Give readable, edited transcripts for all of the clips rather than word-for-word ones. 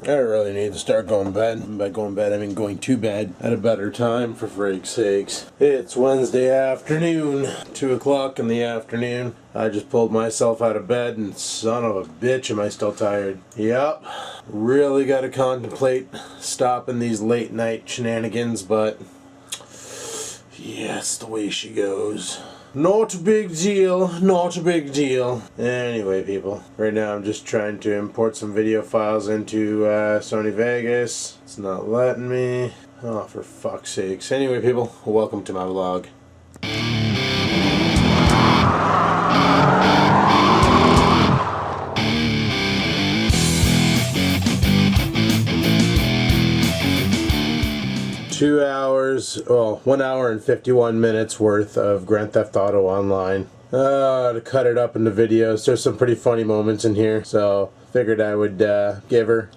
I really need to start going to bed. And by going to bed, I mean going to bed at a better time, for freak's sakes. It's Wednesday afternoon, 2 o'clock in the afternoon. I just pulled myself out of bed and son of a bitch, am I still tired. Yep, really got to contemplate stopping these late night shenanigans, but yeah, it's the way she goes. Not a big deal, not a big deal. Anyway, people, right now I'm just trying to import some video files into Sony Vegas. It's not letting me. Oh, for fuck's sakes. Anyway, people, welcome to my vlog. Well, 1 hour and 51 minutes worth of Grand Theft Auto Online. To cut it up into videos. There's some pretty funny moments in here, so figured I would give her.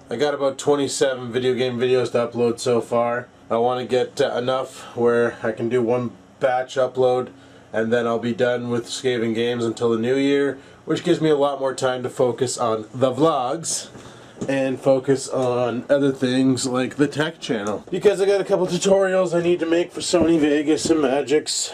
I got about 27 video game videos to upload so far. I want to get enough where I can do one batch upload and then I'll be done with Skaven Games until the new year, which gives me a lot more time to focus on the vlogs and focus on other things like the tech channel, because I got a couple tutorials I need to make for Sony Vegas and Magix,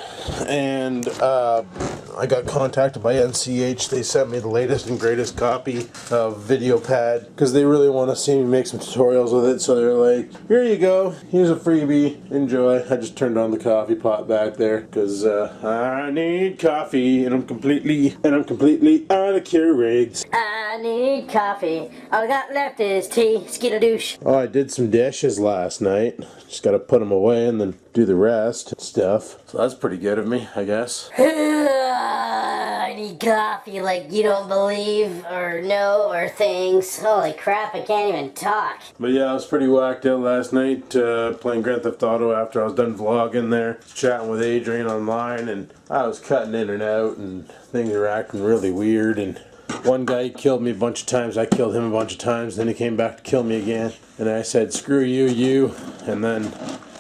and I got contacted by NCH. They sent me the latest and greatest copy of VideoPad because they really want to see me make some tutorials with it, so they're like, here you go, here's a freebie, enjoy. I just turned on the coffee pot back there because I need coffee and I'm completely out of Keurigs. I need coffee. All I got left is tea. Skittle-douche. Oh, I did some dishes last night. Just gotta put them away and then do the rest stuff. So that's pretty good of me, I guess. I need coffee like you don't believe or know or things. Holy crap, I can't even talk. But yeah, I was pretty whacked out last night playing Grand Theft Auto after I was done vlogging there, chatting with Adrian online, and I was cutting in and out and things were acting really weird, and one guy killed me a bunch of times, I killed him a bunch of times, then he came back to kill me again, and I said, screw you, and then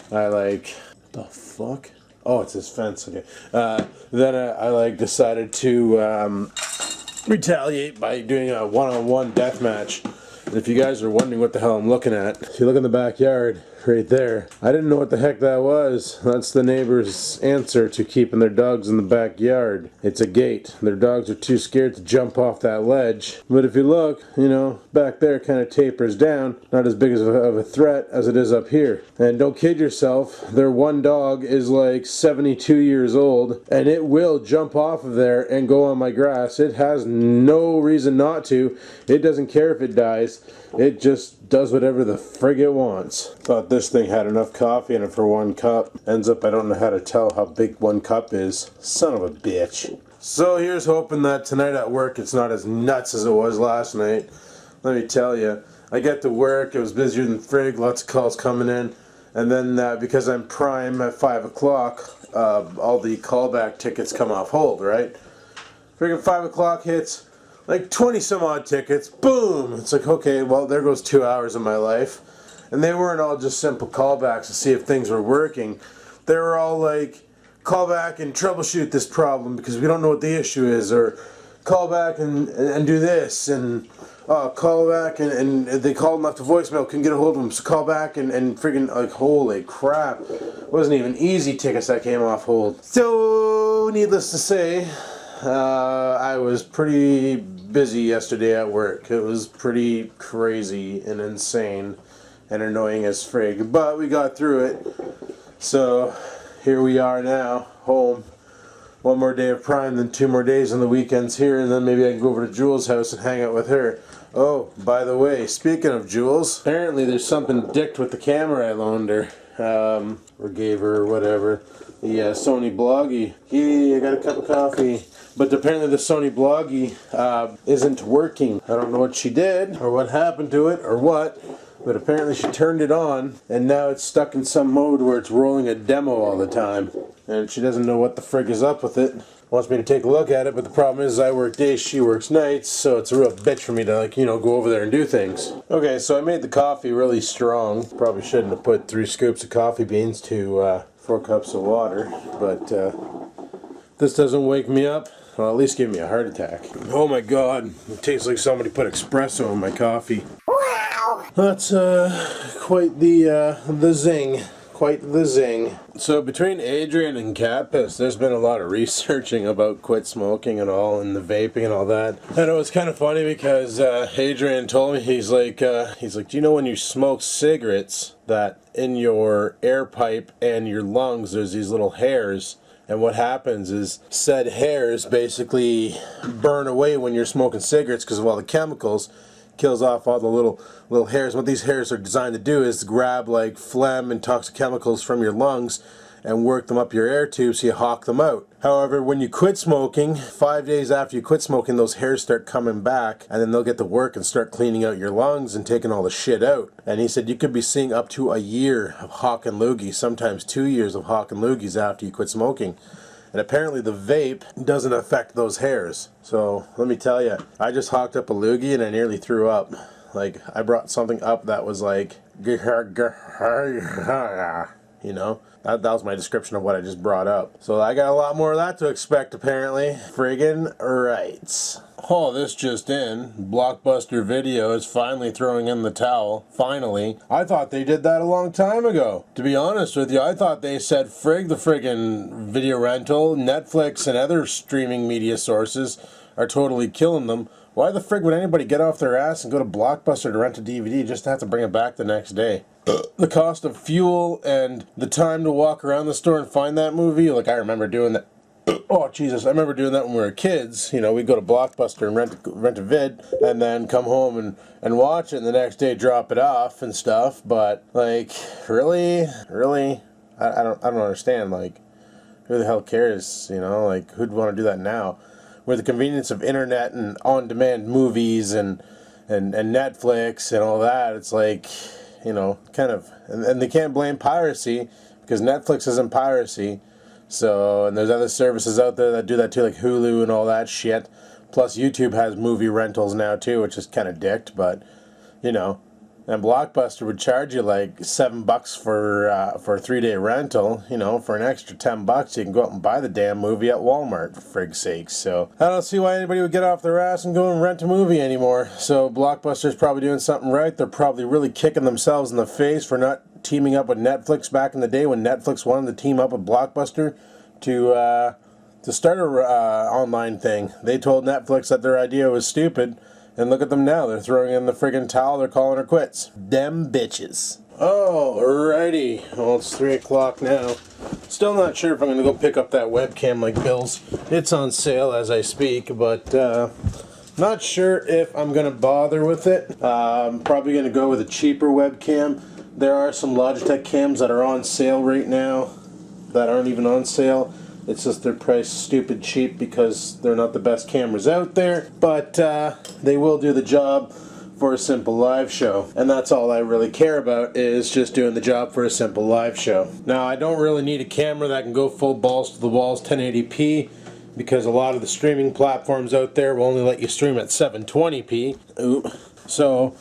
I like, the fuck? Oh, it's his fence, okay. Then I decided to retaliate by doing a one-on-one deathmatch. And if you guys are wondering what the hell I'm looking at, if you look in the backyard, right there, I didn't know what the heck that was. That's the neighbor's answer to keeping their dogs in the backyard. It's a gate. Their dogs are too scared to jump off that ledge. But if you look, you know, back there kind of tapers down. Not as big of a threat as it is up here. And don't kid yourself, their one dog is like 72 years old, and it will jump off of there and go on my grass. It has no reason not to. It doesn't care if it dies. It just does whatever the frig it wants. Thought this thing had enough coffee in it for one cup. Ends up I don't know how to tell how big one cup is. Son of a bitch. So here's hoping that tonight at work it's not as nuts as it was last night. Let me tell you, I get to work, it was busier than frig, lots of calls coming in, and then because I'm prime at 5 o'clock, all the callback tickets come off hold, right? Friggin' 5 o'clock hits, like 20 some odd tickets, boom! It's like, okay, well there goes 2 hours of my life. And they weren't all just simple callbacks to see if things were working. They were all like, call back and troubleshoot this problem because we don't know what the issue is, or call back and do this, and call back and they called them left a voicemail, couldn't get a hold of them, so call back and friggin' like, holy crap. It wasn't even easy tickets that came off hold. So, needless to say, I was pretty busy yesterday at work. It was pretty crazy and insane and annoying as frig, but we got through it. So here we are now, home. One more day of prime, then 2 more days on the weekends here, and then maybe I can go over to Jules' house and hang out with her. Oh, by the way, speaking of Jules, apparently there's something dicked with the camera I loaned her, or gave her, or whatever. The Sony bloggie. Hey, I got a cup of coffee. But apparently the Sony bloggie isn't working. I don't know what she did, or what happened to it, or what. But apparently she turned it on, and now it's stuck in some mode where it's rolling a demo all the time. And she doesn't know what the frig is up with it. Wants me to take a look at it, but the problem is I work days, she works nights, so it's a real bitch for me to, like, you know, go over there and do things. Okay, so I made the coffee really strong. Probably shouldn't have put 3 scoops of coffee beans to 4 cups of water, but this doesn't wake me up. Well, at least give me a heart attack. Oh my god, it tastes like somebody put espresso in my coffee. Wow, That's quite the zing. Quite the zing. So between Adrian and Catpiss, there's been a lot of researching about quit smoking and all, and the vaping and all that. And it was kind of funny because Adrian told me, he's like, do you know when you smoke cigarettes that in your air pipe and your lungs there's these little hairs? And what happens is said hairs basically burn away when you're smoking cigarettes because of all the chemicals. Kills off all the little hairs. What these hairs are designed to do is grab like phlegm and toxic chemicals from your lungs and work them up your air tubes so you hawk them out. However, when you quit smoking, 5 days after you quit smoking, those hairs start coming back, and then they'll get to work and start cleaning out your lungs and taking all the shit out. And he said you could be seeing up to a year of hawking loogies, sometimes 2 years of hawking loogies after you quit smoking. And apparently the vape doesn't affect those hairs. So let me tell you, I just hawked up a loogie and I nearly threw up. Like, I brought something up that was like, you know? That was my description of what I just brought up. So I got a lot more of that to expect, apparently. Friggin' rights. Oh, this just in. Blockbuster Video is finally throwing in the towel. Finally. I thought they did that a long time ago. To be honest with you, I thought they said frig the friggin' video rental. Netflix and other streaming media sources are totally killing them. Why the frig would anybody get off their ass and go to Blockbuster to rent a DVD just to have to bring it back the next day? The cost of fuel and the time to walk around the store and find that movie, like I remember doing that. Oh Jesus, I remember doing that when we were kids. You know, we'd go to Blockbuster and rent a vid and then come home and watch it and the next day drop it off and stuff. But like, really? I don't understand. Like, who the hell cares? You know, like, who'd want to do that now? With the convenience of internet and on-demand movies and Netflix and all that, it's like, you know, kind of, and they can't blame piracy because Netflix isn't piracy. So, and there's other services out there that do that too, like Hulu and all that shit. Plus YouTube has movie rentals now too, which is kind of dicked, but, you know. And Blockbuster would charge you like $7 for a 3-day rental. You know, for an extra $10 you can go out and buy the damn movie at Walmart, for frig's sake. So I don't see why anybody would get off their ass and go and rent a movie anymore. So Blockbuster's probably doing something right. They're probably really kicking themselves in the face for not teaming up with Netflix back in the day when Netflix wanted to team up with Blockbuster to start a online thing. They told Netflix that their idea was stupid. And look at them now. They're throwing in the friggin' towel. They're calling her quits. Dem bitches. Alrighty. Well, it's 3 o'clock now. Still not sure if I'm going to go pick up that webcam like Bill's. It's on sale as I speak, but not sure if I'm going to bother with it. I'm probably going to go with a cheaper webcam. There are some Logitech cams that are on sale right now that aren't even on sale. It's just they're priced stupid cheap because they're not the best cameras out there, but they will do the job for a simple live show. And that's all I really care about, is just doing the job for a simple live show. Now, I don't really need a camera that can go full balls to the walls 1080p, because a lot of the streaming platforms out there will only let you stream at 720p. Ooh. So,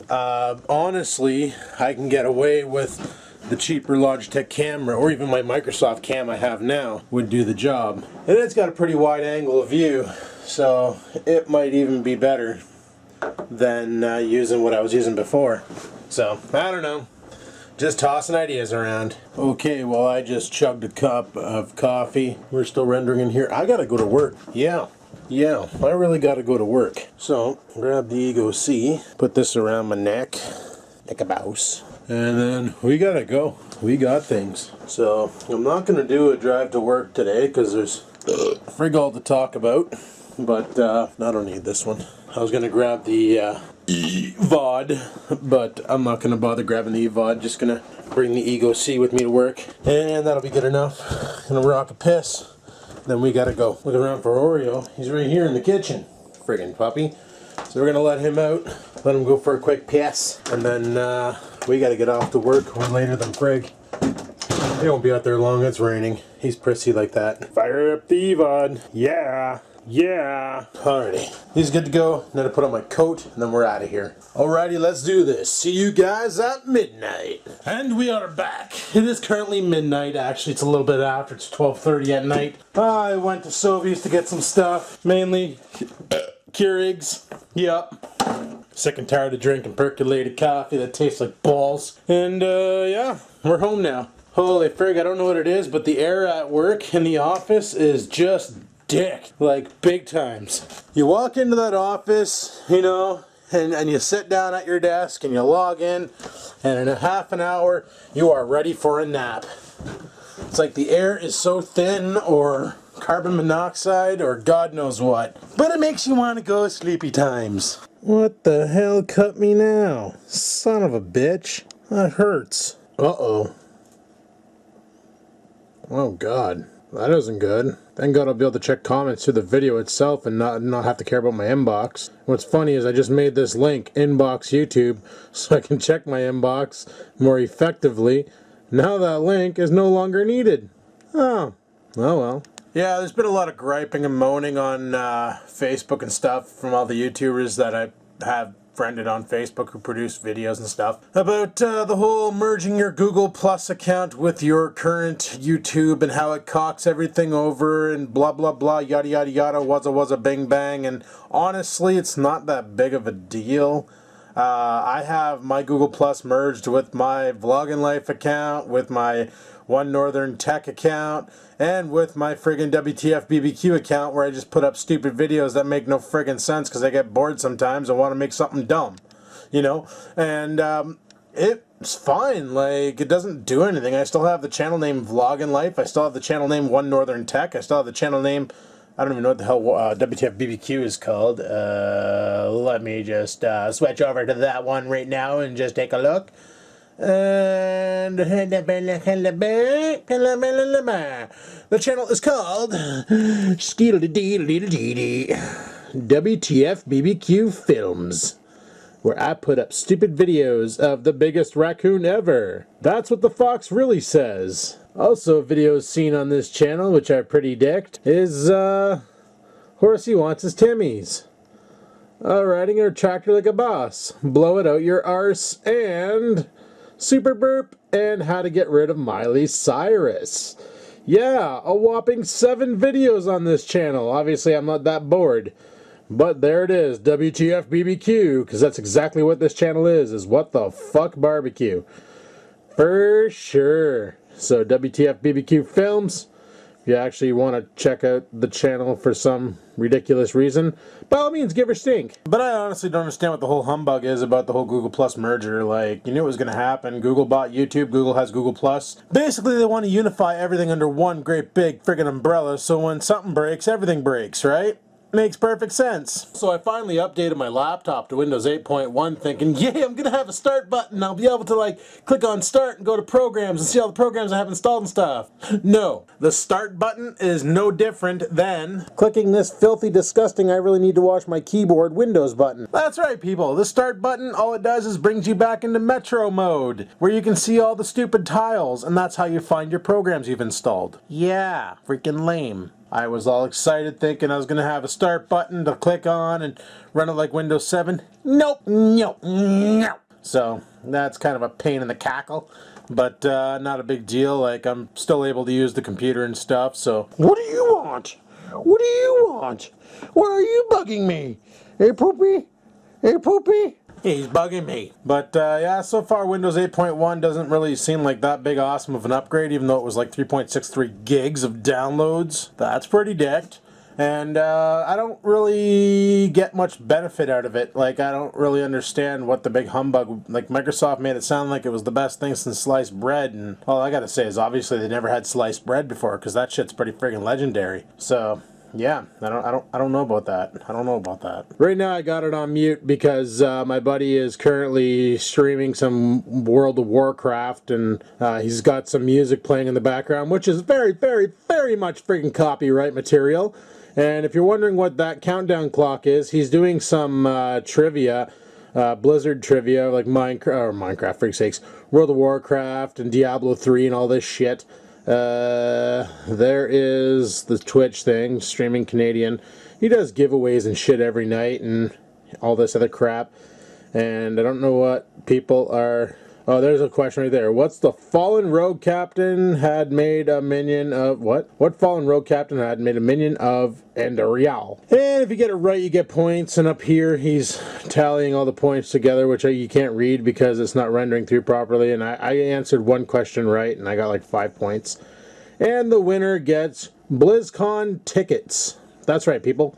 honestly, I can get away with the cheaper Logitech camera, or even my Microsoft cam I have now would do the job. And it's got a pretty wide angle of view, so it might even be better than using what I was using before. So, I don't know. Just tossing ideas around. Okay, well, I just chugged a cup of coffee. We're still rendering in here. I gotta go to work. Yeah, I really gotta go to work. So, grab the Ego C, put this around my neck, like a mouse. And then we gotta go. We got things. So I'm not gonna do a drive to work today because there's frig all to talk about. But I don't need this one. I was gonna grab the VOD, but I'm not gonna bother grabbing the VOD. Just gonna bring the Ego C with me to work, and that'll be good enough. Gonna rock a piss. Then we gotta go. Look around for Oreo. He's right here in the kitchen. Friggin' puppy. So we're gonna let him out. Let him go for a quick piss, and then we gotta get off to work. We're later than frig. He won't be out there long. It's raining. He's prissy like that. Fire up the VOD. Yeah. Alrighty. He's good to go. Now to put on my coat, and then we're out of here. Alrighty, let's do this. See you guys at midnight. And we are back. It is currently midnight. Actually, it's a little bit after. It's 12:30 at night. I went to Sobeys to get some stuff. Mainly Keurigs. Yep. Sick and tired of drinking percolated coffee that tastes like balls. And yeah, we're home now. Holy frig, I don't know what it is, but the air at work in the office is just dick. Like, big times. You walk into that office, you know, and you sit down at your desk and you log in, and in a half an hour, you are ready for a nap. It's like the air is so thin, or carbon monoxide, or God knows what. But it makes you want to go sleepy times. What the hell cut me now? Son of a bitch. That hurts. Uh-oh. Oh God. That isn't good. Thank God I'll be able to check comments through the video itself and not have to care about my inbox. What's funny is I just made this link, inbox YouTube, so I can check my inbox more effectively. Now that link is no longer needed. Oh well. Yeah, there's been a lot of griping and moaning on Facebook and stuff from all the YouTubers that I have friended on Facebook who produce videos and stuff about the whole merging your Google Plus account with your current YouTube and how it cocks everything over and blah blah blah, yada yada yada, wazza bing bang. And honestly, it's not that big of a deal. I have my Google Plus merged with my Vloggin Life account, with my One Northern Tech account, and with my friggin' WTF BBQ account, where I just put up stupid videos that make no friggin' sense because I get bored sometimes and want to make something dumb, you know? And it's fine. Like, it doesn't do anything. I still have the channel name Vloggin Life. I still have the channel name One Northern Tech. I still have the channel name, I don't even know what the hell WTF BBQ is called. Let me just switch over to that one right now and just take a look. And the channel is called WTF BBQ Films, where I put up stupid videos of the biggest raccoon ever. That's what the fox really says. Also, videos seen on this channel, which I pretty dicked, is Horsey Wants His Timmies, riding a tractor like a boss, blow it out your arse, and Super Burp, and how to get rid of Miley Cyrus. Yeah, a whopping 7 videos on this channel. Obviously, I'm not that bored. But there it is, WTF BBQ, because that's exactly what this channel is what the fuck barbecue. For sure. So, WTF BBQ Films, if you actually want to check out the channel for some ridiculous reason, by all means, give her stink. But I honestly don't understand what the whole humbug is about the whole Google Plus merger. Like, you knew it was going to happen. Google bought YouTube. Google has Google Plus. Basically, they want to unify everything under one great big friggin' umbrella, so when something breaks, everything breaks, right? Makes perfect sense. So I finally updated my laptop to Windows 8.1 thinking, yay, I'm gonna have a start button. I'll be able to like click on start and go to programs and see all the programs I have installed and stuff. No, the start button is no different than clicking this filthy, disgusting, I really need to wash my keyboard Windows button. That's right, people. The start button, all it does is brings you back into Metro mode, where you can see all the stupid tiles, and that's how you find your programs you've installed. Yeah, freaking lame. I was all excited thinking I was going to have a start button to click on and run it like Windows 7. Nope, nope, nope. So that's kind of a pain in the cackle, but not a big deal. Like, I'm still able to use the computer and stuff, so. What do you want? What do you want? Why are you bugging me? Hey, Poopy? Hey, Poopy? He's bugging me. But yeah, so far Windows 8.1 doesn't really seem like that big awesome of an upgrade, even though it was like 3.63 gigs of downloads. That's pretty dicked. And I don't really get much benefit out of it. Like, I don't really understand what the big humbug, like Microsoft made it sound like it was the best thing since sliced bread, and all I gotta say is obviously they never had sliced bread before, because that shit's pretty friggin' legendary. So yeah, I don't know about that. I don't know about that. Right now I got it on mute because my buddy is currently streaming some World of Warcraft, and he's got some music playing in the background, which is very, very, very much freaking copyright material. And if you're wondering what that countdown clock is, he's doing some trivia, Blizzard trivia, like Minecraft, for sakes, World of Warcraft and Diablo 3 and all this shit. There is the Twitch thing, streaming Canadian. He does giveaways and shit every night and all this other crap. And I don't know what people are Oh, there's a question right there. What's the fallen rogue captain had made a minion of what? What fallen rogue captain had made a minion of and a real? And if you get it right, you get points. And up here, he's tallying all the points together, which you can't read because it's not rendering through properly. And I answered one question right, and I got like 5 points. And the winner gets BlizzCon tickets. That's right, people.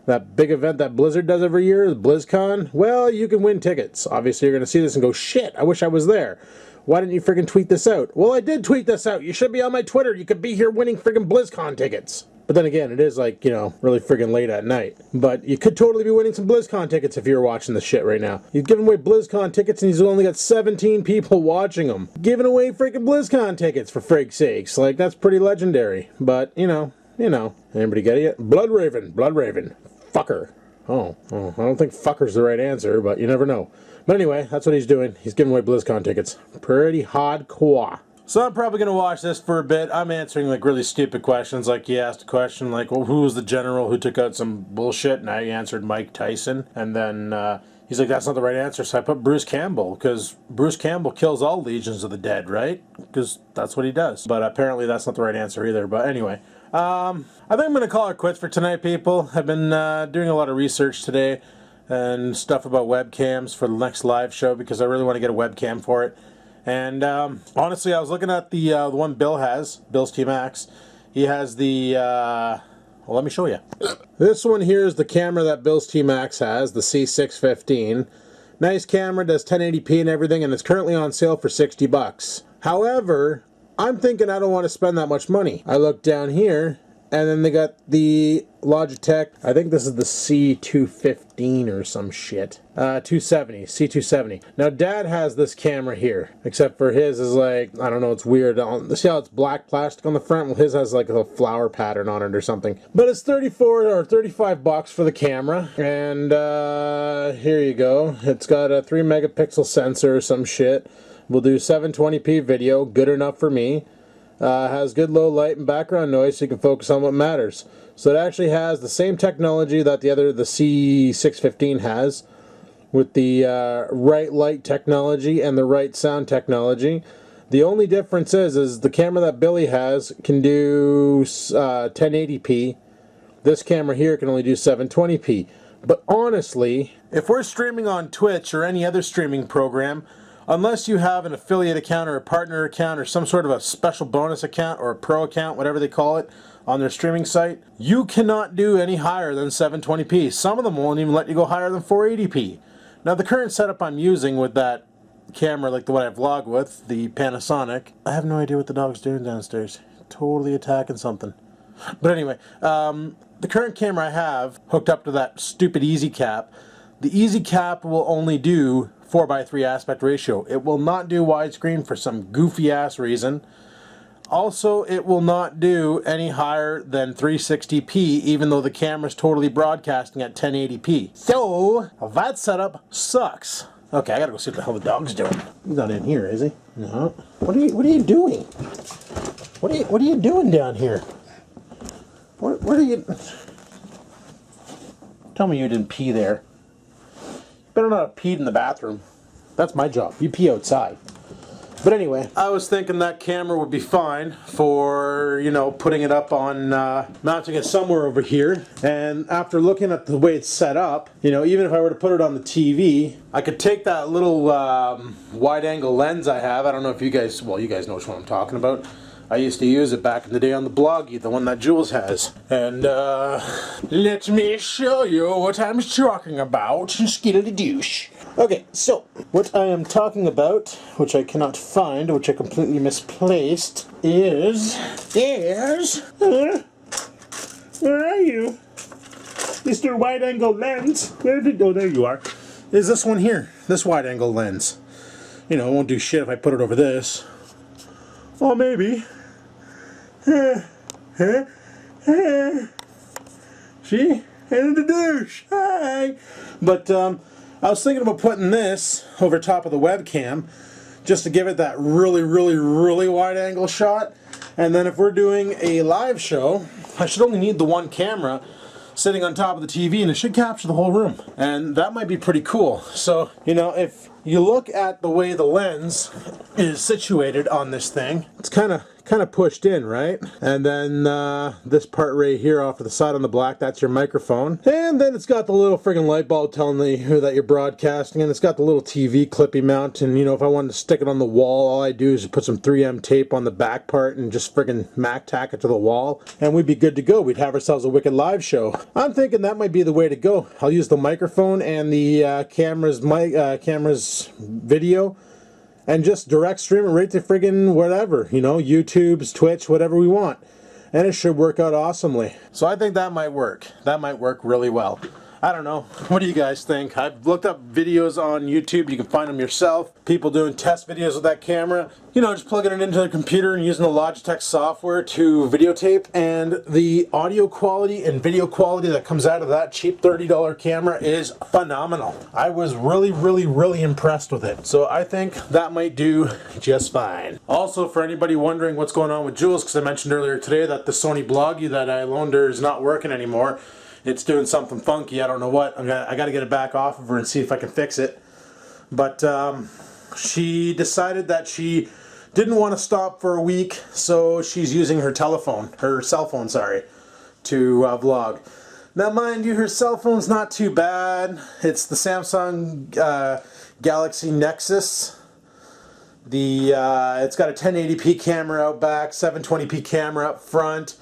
That big event that Blizzard does every year, BlizzCon, well, you can win tickets. Obviously, you're going to see this and go, shit, I wish I was there. Why didn't you friggin' tweet this out? Well, I did tweet this out. You should be on my Twitter. You could be here winning friggin' BlizzCon tickets. But then again, it is like, you know, really friggin' late at night. But you could totally be winning some BlizzCon tickets if you were watching this shit right now. He's giving away BlizzCon tickets and he's only got 17 people watching them. Giving away friggin' BlizzCon tickets, for frig's sakes. Like, that's pretty legendary. But, you know. Anybody get it? Bloodraven. Fucker. Oh, I don't think fucker's the right answer, but you never know. But anyway, that's what he's doing. He's giving away BlizzCon tickets. Pretty hardcore. So I'm probably going to watch this for a bit. I'm answering like really stupid questions. Like he asked a question like, well, who was the general who took out some bullshit? And I answered Mike Tyson. And then he's like, that's not the right answer. So I put Bruce Campbell, because Bruce Campbell kills all legions of the dead, right? Because that's what he does. But apparently that's not the right answer either. But anyway. I think I'm going to call it quits for tonight, people. I've been doing a lot of research today and stuff about webcams for the next live show because I really want to get a webcam for it. And honestly, I was looking at the one Bill has, Bill's T-Max. He has the, well, let me show you. This one here is the camera that Bill's T-Max has, the C615. Nice camera, does 1080p and everything, and it's currently on sale for 60 bucks. However, I'm thinking I don't want to spend that much money. I look down here, and then they got the Logitech, I think this is the C215 or some shit. 270, C270. Now Dad has this camera here, except for his is like, I don't know, it's weird. See how it's black plastic on the front? Well, his has like a flower pattern on it or something. But it's 34 or 35 bucks for the camera, and here you go. It's got a 3 megapixel sensor or some shit. We'll do 720p video, good enough for me. Has good low light and background noise so you can focus on what matters. So it actually has the same technology that the C615 has, with the right light technology and the right sound technology. The only difference is the camera that Billy has can do 1080p. This camera here can only do 720p. But honestly, if we're streaming on Twitch or any other streaming program, unless you have an affiliate account or a partner account or some sort of a special bonus account or a pro account, whatever they call it, on their streaming site, you cannot do any higher than 720p. Some of them won't even let you go higher than 480p. Now the current setup I'm using with that camera, like the one I vlog with, the Panasonic, I have no idea what the dog's doing downstairs. Totally attacking something. But anyway, the current camera I have hooked up to that stupid Easy Cap, the Easy Cap will only do 4:3 aspect ratio. It will not do widescreen for some goofy ass reason. Also, it will not do any higher than 360p, even though the camera's totally broadcasting at 1080p. So that setup sucks. Okay, I gotta go see what the hell the dog's doing. He's not in here, is he? No. What are you doing? What are you doing down here? What are you? Tell me you didn't pee there. Better not have peed in the bathroom. That's my job. You pee outside. But anyway, I was thinking that camera would be fine for, you know, putting it up on, mounting it somewhere over here. And after looking at the way it's set up, you know, even if I were to put it on the TV, I could take that little wide-angle lens I have. I don't know if you guys, well, you guys know which one I'm talking about. I used to use it back in the day on the bloggie, the one that Jules has. And, let me show you what I'm talking about, skittle douche. Okay, so, what I am talking about, which I cannot find, which I completely misplaced, is, where are you? Mr. Wide-Angle Lens, where did, oh, there you are, is this one here, this wide-angle lens. You know, it won't do shit if I put it over this. Well, maybe. See? And the douche. Hi. But I was thinking about putting this over top of the webcam just to give it that really, really, really wide angle shot. And then if we're doing a live show, I should only need the one camera. sitting on top of the TV, and it should capture the whole room. And that might be pretty cool. So, you know, if you look at the way the lens is situated on this thing, it's kind of pushed in, right? And then this part right here off to the side on the black, that's your microphone. And then it's got the little friggin' light bulb telling you that you're broadcasting, and it's got the little TV clippy mount. And you know, if I wanted to stick it on the wall, all I do is just put some 3M tape on the back part and just friggin' Mac tack it to the wall, and we'd be good to go. We'd have ourselves a wicked live show. I'm thinking that might be the way to go. I'll use the microphone and the camera's video, and just direct stream it right to friggin' whatever, you know, YouTube's, Twitch, whatever we want. And it should work out awesomely. So I think that might work. That might work really well. I don't know. What do you guys think? I've looked up videos on YouTube. You can find them yourself. People doing test videos with that camera. You know, just plugging it into the computer and using the Logitech software to videotape. And the audio quality and video quality that comes out of that cheap $30 camera is phenomenal. I was really impressed with it. So I think that might do just fine. Also, for anybody wondering what's going on with Jules, because I mentioned earlier today that the Sony bloggie that I loaned her is not working anymore. It's doing something funky. I don't know what. I got to get it back off of her and see if I can fix it. But she decided that she didn't want to stop for a week, so she's using her cell phone, to vlog. Now, mind you, her cell phone's not too bad. It's the Samsung Galaxy Nexus. It's got a 1080p camera out back, 720p camera up front.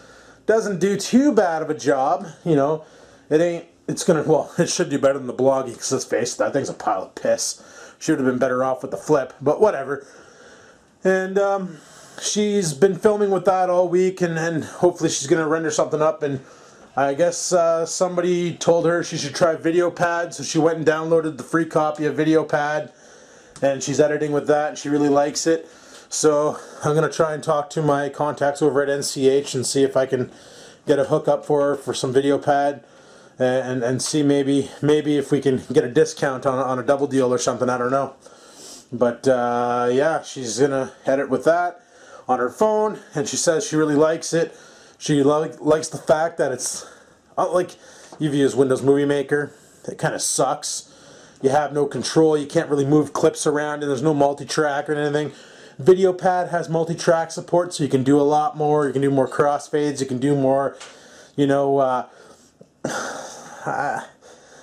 Doesn't do too bad of a job, you know. It should do better than the bloggie, because let's face it, that thing's a pile of piss. Should have been better off with the flip, but whatever. And she's been filming with that all week, and hopefully she's going to render something up. And I guess somebody told her she should try VideoPad, so she went and downloaded the free copy of VideoPad, and she's editing with that, and she really likes it. So I'm going to try and talk to my contacts over at NCH and see if I can get a hookup for her for some VideoPad, and see maybe if we can get a discount on a double deal or something. I don't know. But yeah, she's going to edit with that on her phone, and she says she really likes it. She likes the fact that it's like you've used Windows Movie Maker. It kind of sucks. You have no control. You can't really move clips around, and there's no multi-track or anything. VideoPad has multi-track support, so you can do a lot more. You can do more crossfades. You can do more, you know, I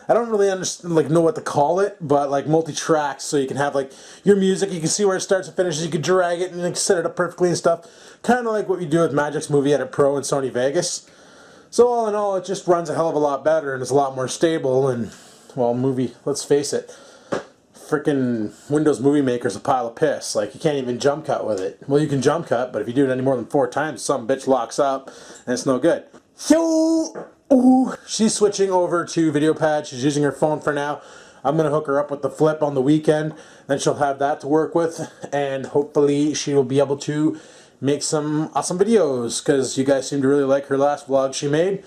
don't really understand, know what to call it, but like multi-tracks, so you can have like your music, you can see where it starts and finishes, you can drag it and set it up perfectly and stuff. Kind of like what you do with Magic's Movie Edit Pro and Sony Vegas. So all in all, it just runs a hell of a lot better and it's a lot more stable. And, well, let's face it, freaking Windows Movie Maker's a pile of piss. Like, you can't even jump cut with it. Well, you can jump cut, but if you do it any more than 4 times, some bitch locks up and it's no good. So, she's switching over to VideoPad. She's using her phone for now. I'm going to hook her up with the flip on the weekend. Then she'll have that to work with. And hopefully she will be able to make some awesome videos, because you guys seem to really like her last vlog she made.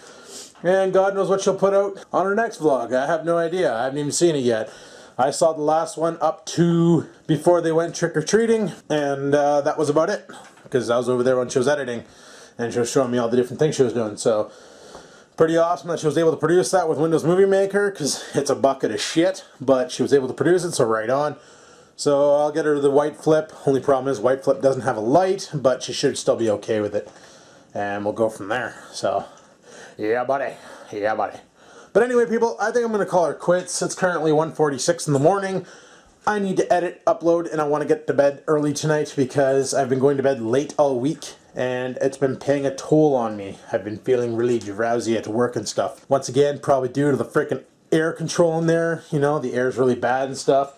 And God knows what she'll put out on her next vlog. I have no idea. I haven't even seen it yet. I saw the last one up to before they went trick-or-treating. And that was about it. Because I was over there when she was editing. And she was showing me all the different things she was doing. So, pretty awesome that she was able to produce that with Windows Movie Maker, because it's a bucket of shit, but she was able to produce it, so right on. So I'll get her the white flip. Only problem is white flip doesn't have a light, but she should still be okay with it. And we'll go from there. So, yeah buddy. Yeah buddy. But anyway people, I think I'm going to call her quits. It's currently 1:46 in the morning. I need to edit, upload, and I want to get to bed early tonight because I've been going to bed late all week. And it's been paying a toll on me. I've been feeling really drowsy at work and stuff. Once again, probably due to the frickin' air control in there. You know, the air's really bad and stuff.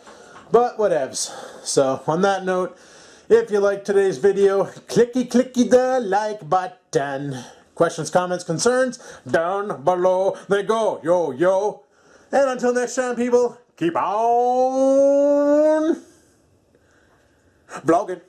But whatevs. So, on that note, if you liked today's video, clicky the like button. Questions, comments, concerns, down below they go. Yo, yo. And until next time, people, keep on vlogging.